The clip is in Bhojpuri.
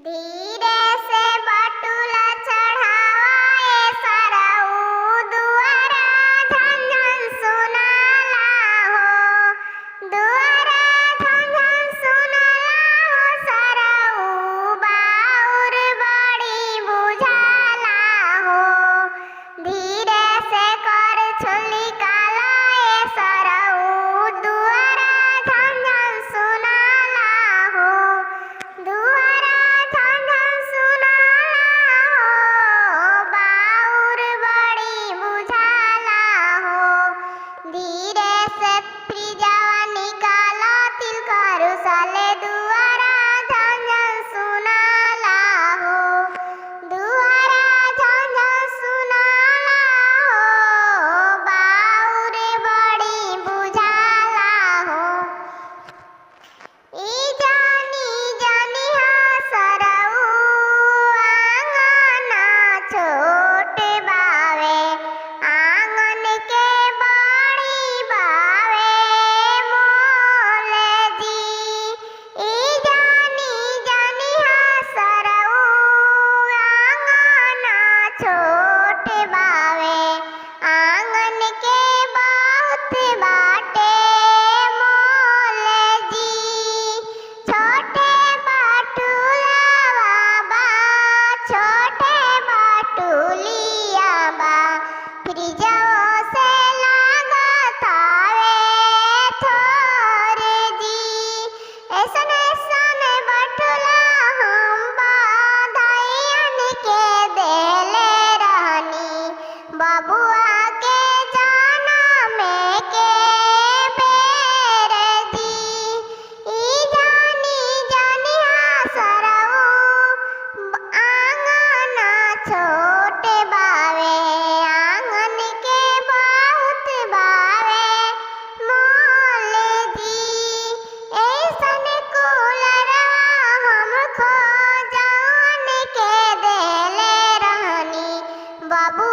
धीरे से बटुला चढ़ाए सरऊ दुआरा झंझन सुनाला हो दुआरा झंझन सुनाला हो सरऊ बाउर बड़ी बुझाला हो धीरे से कर छुली कालाए सरऊ दुआरा झंझन सुनाला हो दुआरा झंझन सुनाला हो बाउर बड़ी बुझाला हो धीरे से फ्रिजवा निकाला तिल करू साले दुआरा झंझन सुनाला हो दुआरा झंझन सुनाला हो बाउर बड़ी बुझाला हो ई जानी जानी हा सरऊ आंगना छोट बावे आंगन के बड़ी बावे मोल जी ई जानी जानी हा सरऊ आंगना छोट बावे आंगन के बहुत बाटे मोल जी छोटे बाटुलावा बा छोटे बाटुलिया बा फ्रिजवा से लागत आवे थोरे जी ऐसन ऐसन बटुला हम बधाइयन के देले रहनी बबुआ के जनम के बेर जी ई जानी जानी हा सरऊ आंगना छोट बावे आंगन के बहुत बावे मोल जी ऐसन कूलरवा हम खोजन के देले रहनी बबुआ